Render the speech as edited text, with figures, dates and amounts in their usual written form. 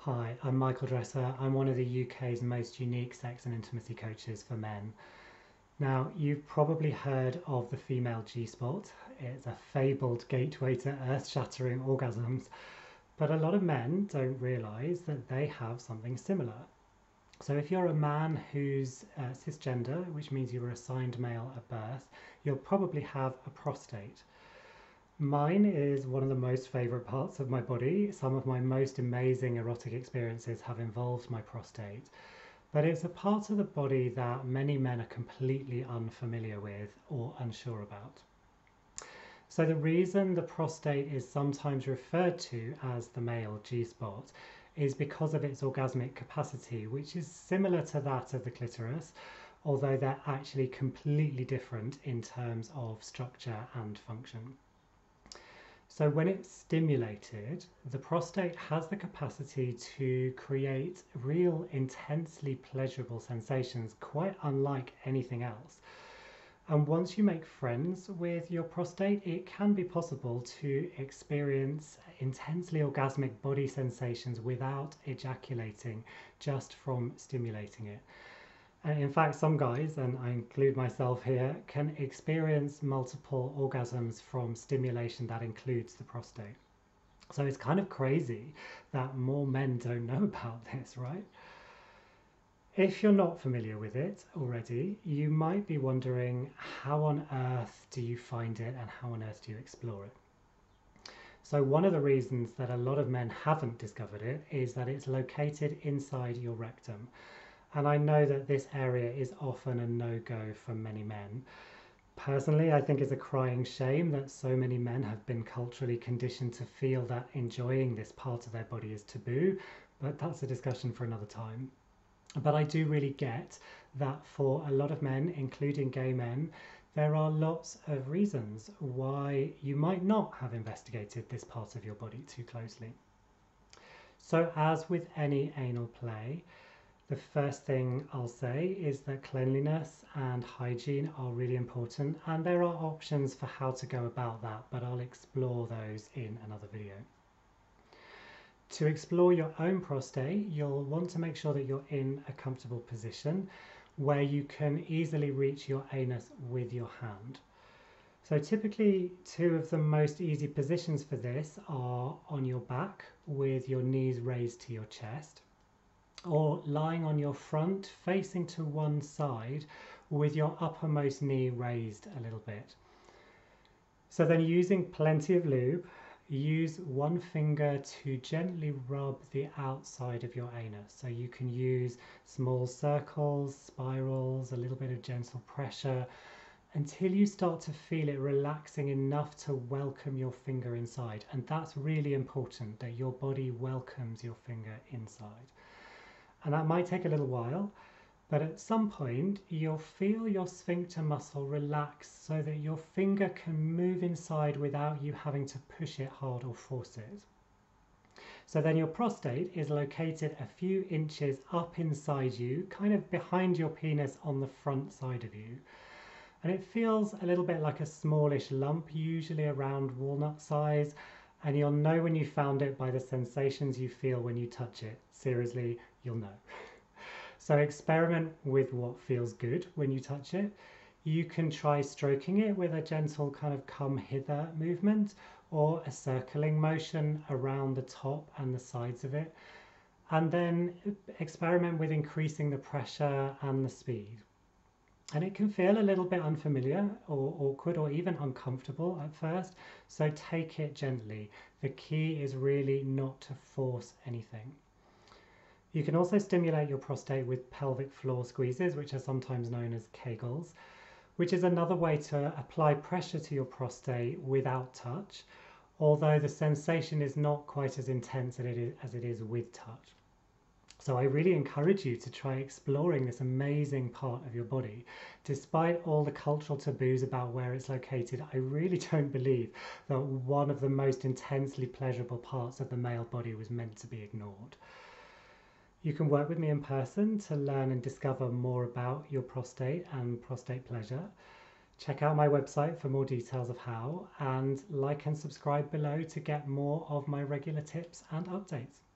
Hi, I'm Michael Dresser. I'm one of the UK's most unique sex and intimacy coaches for men. Now, you've probably heard of the female G-spot. It's a fabled gateway to earth-shattering orgasms, but a lot of men don't realise that they have something similar. So if you're a man who's cisgender, which means you were assigned male at birth, you'll probably have a prostate. Mine is one of the most favourite parts of my body. Some of my most amazing erotic experiences have involved my prostate, but it's a part of the body that many men are completely unfamiliar with or unsure about. So the reason the prostate is sometimes referred to as the male G-spot is because of its orgasmic capacity, which is similar to that of the clitoris, although they're actually completely different in terms of structure and function. So when it's stimulated, the prostate has the capacity to create real intensely pleasurable sensations, quite unlike anything else. And once you make friends with your prostate, it can be possible to experience intensely orgasmic body sensations without ejaculating, just from stimulating it. In fact, some guys, and I include myself here, can experience multiple orgasms from stimulation that includes the prostate. So it's kind of crazy that more men don't know about this, right? If you're not familiar with it already, you might be wondering, how on earth do you find it and how on earth do you explore it? So one of the reasons that a lot of men haven't discovered it is that it's located inside your rectum. And I know that this area is often a no-go for many men. Personally, I think it's a crying shame that so many men have been culturally conditioned to feel that enjoying this part of their body is taboo, but that's a discussion for another time. But I do really get that for a lot of men, including gay men, there are lots of reasons why you might not have investigated this part of your body too closely. So as with any anal play, the first thing I'll say is that cleanliness and hygiene are really important, and there are options for how to go about that, but I'll explore those in another video. To explore your own prostate, you'll want to make sure that you're in a comfortable position where you can easily reach your anus with your hand. So typically, two of the most easy positions for this are on your back with your knees raised to your chest, or lying on your front facing to one side with your uppermost knee raised a little bit. So then, using plenty of lube, use one finger to gently rub the outside of your anus. So you can use small circles, spirals, a little bit of gentle pressure until you start to feel it relaxing enough to welcome your finger inside. And that's really important, that your body welcomes your finger inside. And that might take a little while, but at some point you'll feel your sphincter muscle relax so that your finger can move inside without you having to push it hard or force it. So then your prostate is located a few inches up inside you, kind of behind your penis on the front side of you. And it feels a little bit like a smallish lump, usually around walnut size, and you'll know when you found it by the sensations you feel when you touch it. Seriously, you'll know. So experiment with what feels good when you touch it. You can try stroking it with a gentle kind of come hither movement, or a circling motion around the top and the sides of it. And then experiment with increasing the pressure and the speed. And it can feel a little bit unfamiliar or awkward or even uncomfortable at first, so take it gently. The key is really not to force anything. You can also stimulate your prostate with pelvic floor squeezes, which are sometimes known as Kegels, which is another way to apply pressure to your prostate without touch, although the sensation is not quite as intense as it is with touch. So I really encourage you to try exploring this amazing part of your body. Despite all the cultural taboos about where it's located, I really don't believe that one of the most intensely pleasurable parts of the male body was meant to be ignored. You can work with me in person to learn and discover more about your prostate and prostate pleasure. Check out my website for more details of how, and like and subscribe below to get more of my regular tips and updates.